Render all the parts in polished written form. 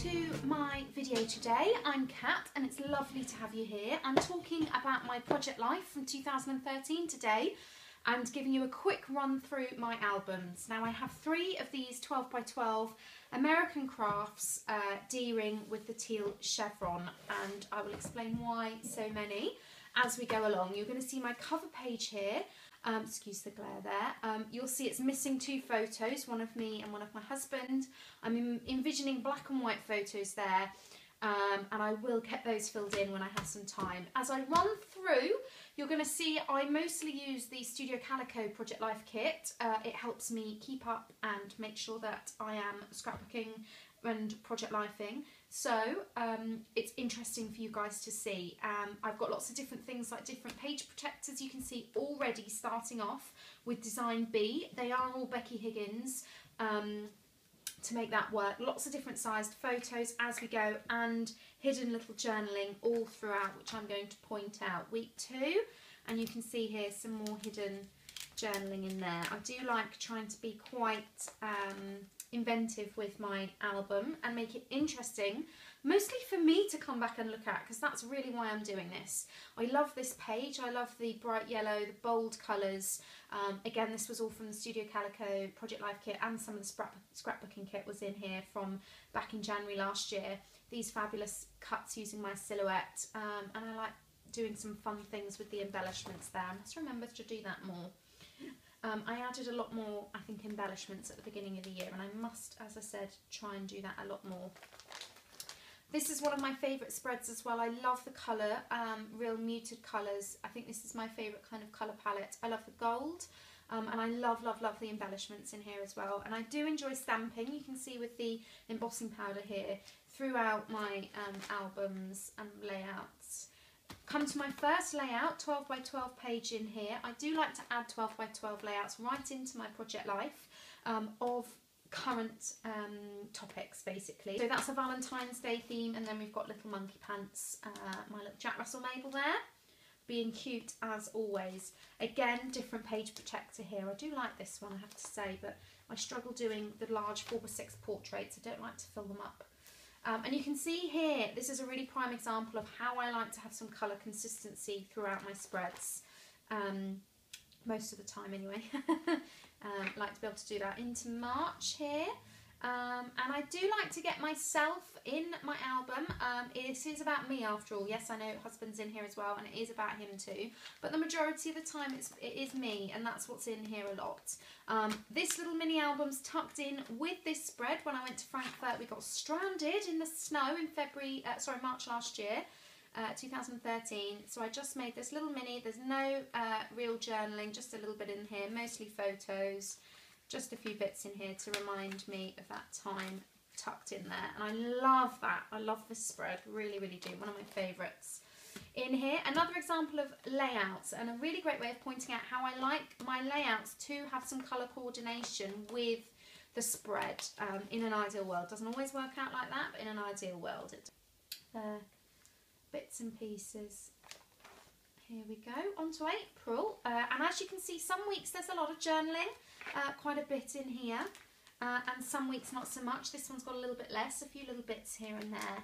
to my video today. I'm Kat and it's lovely to have you here. I'm talking about my project life from 2013 today and giving you a quick run through my albums. Now I have 3 of these 12 by 12 American Crafts D-ring with the teal chevron, and I will explain why so many as we go along. You're going to see my cover page here. Excuse the glare there. You'll see it's missing 2 photos, one of me and one of my husband. I'm envisioning black and white photos there, and I will get those filled in when I have some time. As I run through, you're going to see I mostly use the Studio Calico Project Life kit. It helps me keep up and make sure that I am scrapbooking and project lifing, so it's interesting for you guys to see. I've got lots of different things like different page protectors you can see already, starting off with Design B. They are all Becky Higgins to make that work. Lots of different sized photos as we go, and hidden little journaling all throughout, which I'm going to point out. Week 2, and you can see here some more hidden journaling in there. I do like trying to be quite inventive with my album and make it interesting, mostly for me to come back and look at, because that's really why I'm doing this. I love this page. I love the bright yellow, the bold colours. Again, this was all from the Studio Calico Project Life kit, and some of the scrapbooking kit was in here from back in January last year. These fabulous cuts using my silhouette, and I like doing some fun things with the embellishments there. I must remember to do that more. I added a lot more, I think, embellishments at the beginning of the year, and I must, as I said, try and do that a lot more. This is one of my favourite spreads as well. I love the colour, real muted colours. I think this is my favourite kind of colour palette. I love the gold, and I love the embellishments in here as well. And I do enjoy stamping. You can see with the embossing powder here throughout my albums and layouts. Come to my first layout, 12 by 12 page in here. I do like to add 12 by 12 layouts right into my project life of current topics, basically. So that's a Valentine's Day theme, and then we've got little monkey pants, my little Jack Russell Mabel there, being cute as always. Again, different page protector here. I do like this one, I have to say, but I struggle doing the large 4x6 portraits. I don't like to fill them up. And you can see here, this is a really prime example of how I like to have some colour consistency throughout my spreads, most of the time anyway. Like to be able to do that into March here. And I do like to get myself in my album. It is about me after all. Yes, I know husband's in here as well, and it is about him too. But the majority of the time it is me, and that's what's in here a lot. This little mini album's tucked in with this spread. When I went to Frankfurt, we got stranded in the snow in March last year, 2013. So I just made this little mini. There's no real journaling, just a little bit in here, mostly photos. Just a few bits in here to remind me of that time tucked in there. And I love that. I love this spread. Really, really do. One of my favourites. In here, another example of layouts, and a really great way of pointing out how I like my layouts to have some colour coordination with the spread in an ideal world. Doesn't always work out like that, but in an ideal world it does. Bits and pieces. Here we go, on to April, and as you can see, some weeks there's a lot of journaling, quite a bit in here, and some weeks not so much. This one's got a little bit less, a few little bits here and there,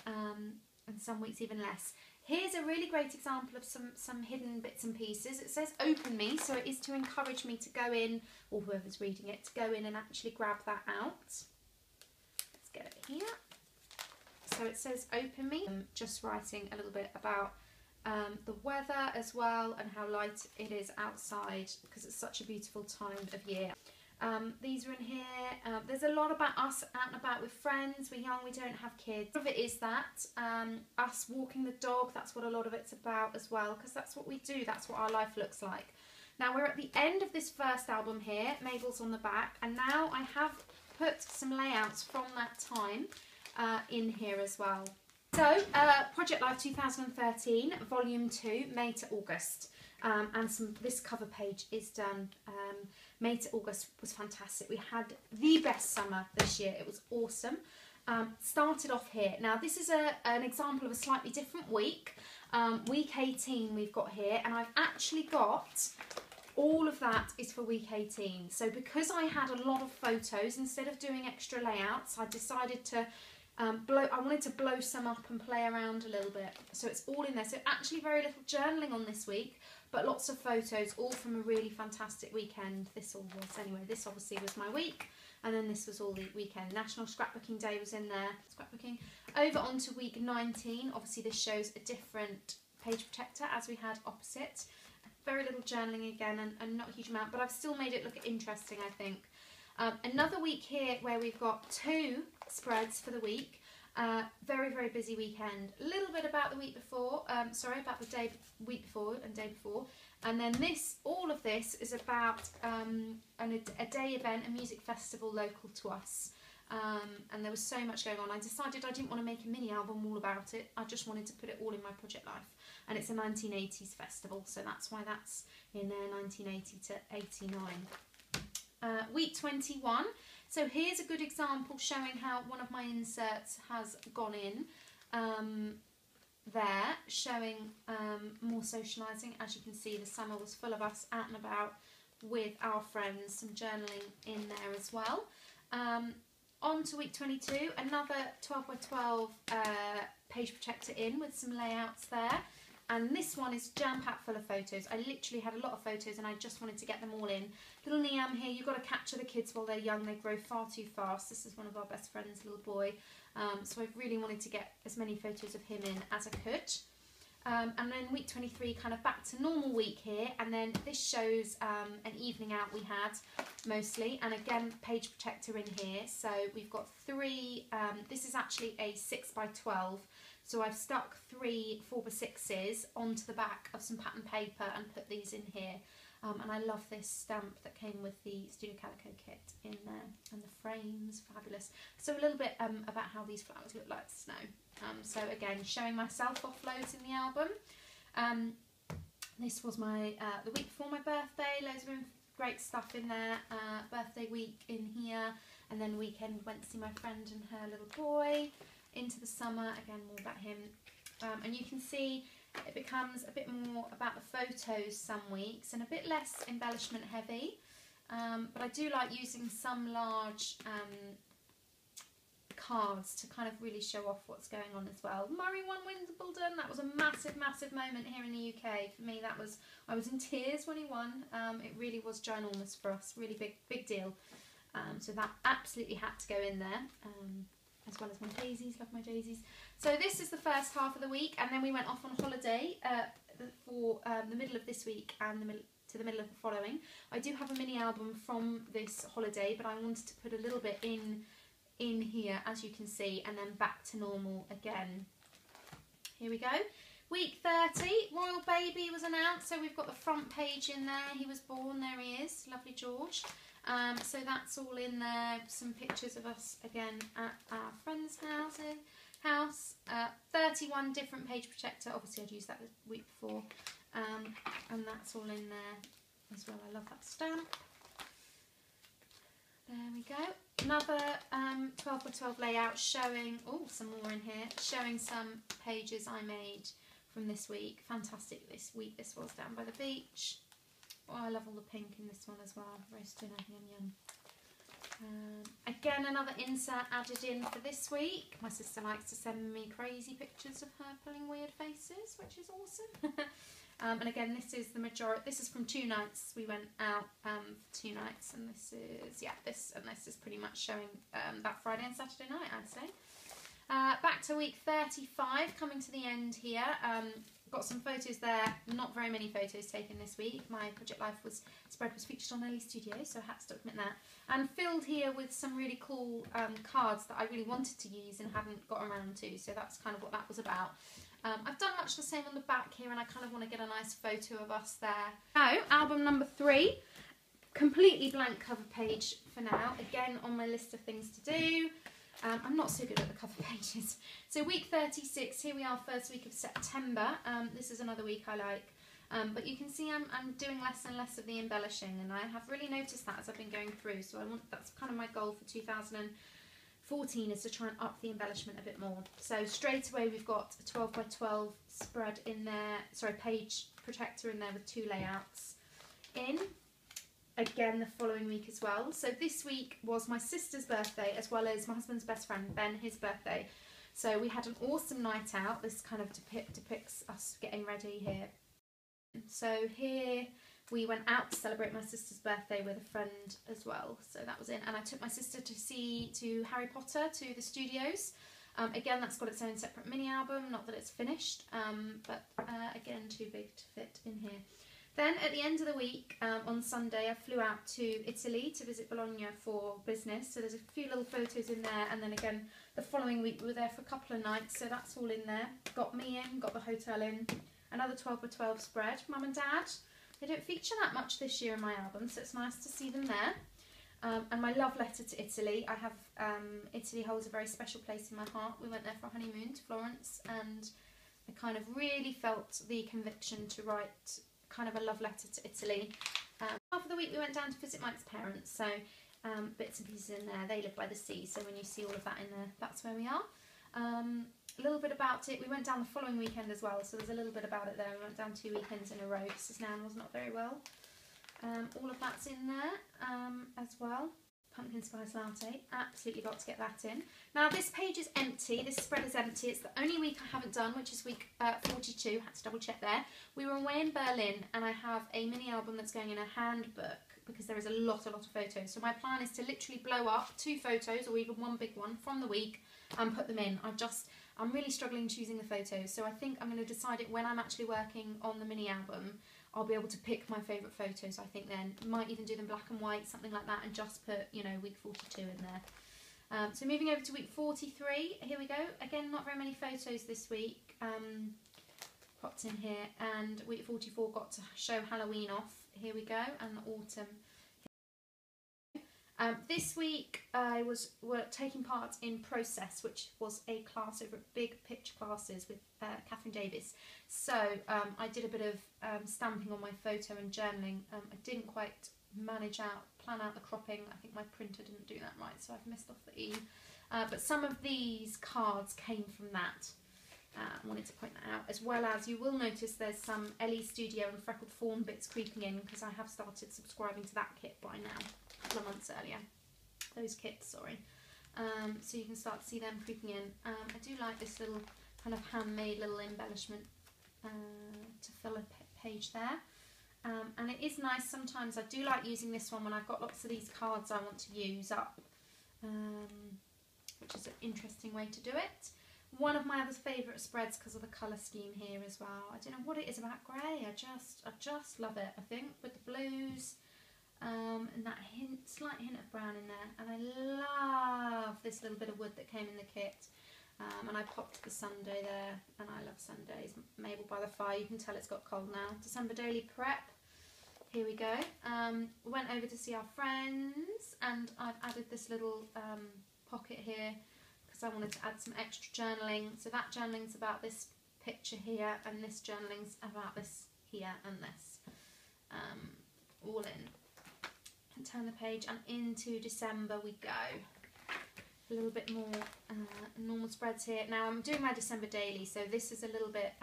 and some weeks even less. Here's a really great example of some hidden bits and pieces. It says open me, so it is to encourage me to go in, or whoever's reading it, to go in and actually grab that out. Let's get it here. So it says open me. I'm just writing a little bit about the weather as well, and how light it is outside because it's such a beautiful time of year. These are in here. There's a lot about us out and about with friends. We're young, we don't have kids. A lot of it is that, us walking the dog. That's what a lot of it's about as well, because that's what we do. That's what our life looks like. Now we're at the end of this first album here. Mabel's on the back, and now I have put some layouts from that time in here as well. So, Project Life 2013, Volume 2, May to August, and this cover page is done. May to August was fantastic. We had the best summer this year. It was awesome. Started off here. Now, this is an example of a slightly different week. Week 18 we've got here, and I've actually got all of that is for week 18. So because I had a lot of photos, instead of doing extra layouts, I decided to I wanted to blow some up and play around a little bit. So it's all in there. So actually very little journaling on this week, but lots of photos, all from a really fantastic weekend. This all was anyway. This obviously was my week. And then this was all the weekend. National Scrapbooking Day was in there. Scrapbooking. Over onto week 19. Obviously this shows a different page protector as we had opposite. Very little journaling again, and not a huge amount, but I've still made it look interesting, I think. Another week here where we've got 2 spreads for the week. Very, very busy weekend. A little bit about the week before, about the week before and day before. And then all of this is about a day event, a music festival local to us. And there was so much going on. I decided I didn't want to make a mini album all about it. I just wanted to put it all in my project life. And it's a 1980s festival, so that's why that's in there, 1980 to 89. Week 21. So here's a good example showing how one of my inserts has gone in there, showing more socialising. As you can see, the summer was full of us out and about with our friends, some journaling in there as well. On to week 22, another 12 by 12 page protector in with some layouts there. And this one is jam-packed full of photos. I literally had a lot of photos and I just wanted to get them all in. Little Niam here, you've got to capture the kids while they're young. They grow far too fast. This is one of our best friends, little boy. So I really wanted to get as many photos of him in as I could. And then week 23, kind of back to normal week here. And then this shows an evening out we had, mostly. And again, page protector in here. So we've got 3, this is actually a 6 by 12. So I've stuck 3 4x6s onto the back of some pattern paper and put these in here. And I love this stamp that came with the Studio Calico kit in there. And the frame's fabulous. So a little bit about how these flowers look like snow. So again, showing myself offloads in the album. This was my the week before my birthday. Loads of great stuff in there. Birthday week in here. And then weekend went to see my friend and her little boy. Into the summer, again more about him, and you can see it becomes a bit more about the photos some weeks and a bit less embellishment heavy, but I do like using some large cards to kind of really show off what's going on as well. Murray won Wimbledon. That was a massive moment here in the UK for me. I was in tears when he won. It really was ginormous for us, really big deal. So that absolutely had to go in there. As well as my daisies, love my daisies. So this is the first half of the week, and then we went off on holiday for the middle of this week and the middle of the following. I do have a mini album from this holiday, but I wanted to put a little bit in here, as you can see, and then back to normal again. Here we go. Week 30, Royal Baby was announced, so we've got the front page in there. He was born, there he is, lovely George. So that's all in there, some pictures of us again at our friend's house. 31 different page protector, obviously I'd used that the week before, and that's all in there as well. I love that stamp. There we go. Another 12 by 12 layout showing, oh, some more in here, showing some pages I made from this week. Fantastic this week this was, down by the beach. Oh, I love all the pink in this one as well. Roast dinner, yum yum. Again, another insert added in for this week. My sister likes to send me crazy pictures of her pulling weird faces, which is awesome. And again, this is the majority. This is from 2 nights. We went out for 2 nights, and this is this is pretty much showing that Friday and Saturday night, I'd say. Back to week 35, coming to the end here. Got some photos there, not very many photos taken this week. My Project Life spread was featured on Ellie Studio, so I had to admit that. And filled here with some really cool cards that I really wanted to use and hadn't got around to, so that's kind of what that was about. I've done much the same on the back here, and I kind of want to get a nice photo of us there. So, album number 3, completely blank cover page for now, again on my list of things to do. I'm not so good at the cover pages. So week 36, here we are, first week of September. This is another week I like. But you can see I'm doing less and less of the embellishing, and I have really noticed that as I've been going through. So that's kind of my goal for 2014, is to try and up the embellishment a bit more. So straight away we've got a 12 by 12 spread in there, sorry, page protector in there with 2 layouts in. again the following week as well. So this week was my sister's birthday as well as my husband's best friend Ben, his birthday. So we had an awesome night out. This kind of depicts us getting ready here. So here we went out to celebrate my sister's birthday with a friend as well. So that was it. And I took my sister to Harry Potter, to the studios. Again, that's got its own separate mini album, not that it's finished, but again, too big to fit in here. Then at the end of the week, on Sunday, I flew out to Italy to visit Bologna for business. So there's a few little photos in there. And then again, the following week, we were there for a couple of nights. So that's all in there. Got me in, got the hotel in. Another 12 by 12 spread. Mum and Dad, they don't feature that much this year in my album, so it's nice to see them there. And my love letter to Italy. I have, Italy holds a very special place in my heart. We went there for a honeymoon to Florence, and I kind of really felt the conviction to write kind of a love letter to Italy. Half of the week we went down to visit Mike's parents, so bits and pieces in there. They live by the sea, so when you see all of that in there, that's where we are. A little bit about it. We went down the following weekend as well, so there's a little bit about it there. We went down 2 weekends in a row because his nan was not very well. All of that's in there as well. Pumpkin spice latte, absolutely got to get that in. Now this page is empty, this spread is empty. It's the only week I haven't done, which is week 42, had to double check there. We were away in Berlin, and I have a mini album that's going in a handbook because there is a lot of photos. So my plan is to literally blow up 2 photos or even one big one from the week and put them in. I'm really struggling choosing the photos, so I think I'm going to decide it when I'm actually working on the mini album. I'll be able to pick my favourite photos, I think then. Might even do them black and white, something like that, and just put, you know, week 42 in there. So moving over to week 43, here we go. Again, not very many photos this week. Popped in here, and week 44 got to show Halloween off. Here we go, and the autumn. This week I was taking part in Process, which was a class over at Big Pitch Classes with Catherine Davis. So I did a bit of stamping on my photo and journaling. I didn't quite plan out the cropping. I think my printer didn't do that right, so I've missed off the E. But some of these cards came from that. I wanted to point that out, as well as you will notice there's some Ellie Studio and Freckled Fawn bits creeping in because I have started subscribing to that kit by now, a couple of months earlier. Those kits, sorry. So you can start to see them creeping in. I do like this little kind of handmade little embellishment to fill a page there. And it is nice sometimes. I do like using this one when I've got lots of these cards I want to use up, which is an interesting way to do it. One of my other favourite spreads because of the colour scheme here as well. I don't know what it is about grey. I just love it. I think with the blues and that slight hint of brown in there. And I love this little bit of wood that came in the kit. And I popped the Sunday there, and I love Sundays. Mabel by the fire. You can tell it's got cold now. December daily prep. Here we go. Went over to see our friends, and I've added this little pocket here because I wanted to add some extra journaling. So that journaling's about this picture here, and this journaling's about this here and this. All in. And turn the page, and into December we go. A little bit more normal spreads here. Now I'm doing my December daily, so this is a little bit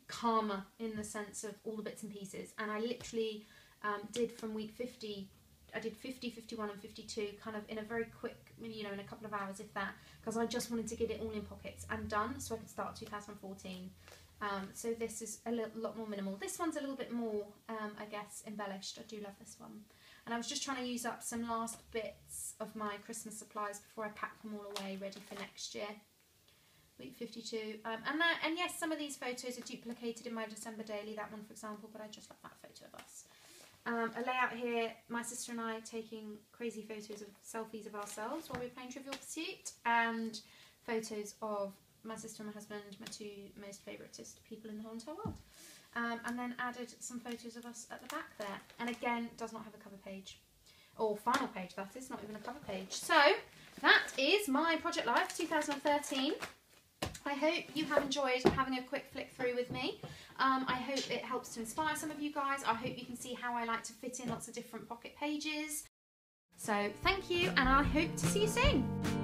calmer in the sense of all the bits and pieces. And I literally did from week 50, I did 50, 51 and 52 kind of in a very quick, you know, in a couple of hours if that, because I just wanted to get it all in pockets and done so I could start 2014. So this is a lot more minimal. This one's a little bit more, I guess, embellished. I do love this one. And I was just trying to use up some last bits of my Christmas supplies before I pack them all away, ready for next year. Week 52. And yes, some of these photos are duplicated in my December daily, that one for example, but I just love that photo of us. A layout here, my sister and I taking crazy photos of selfies of ourselves while we were playing Trivial Pursuit, and photos of my sister and my husband, my 2 most favouriteest people in the whole entire world. And then added some photos of us at the back there. And again, does not have a cover page. Or final page, that is, not even a cover page. So, that is my Project Life 2013. I hope you have enjoyed having a quick flick through with me. I hope it helps to inspire some of you guys. I hope you can see how I like to fit in lots of different pocket pages. So, thank you, and I hope to see you soon.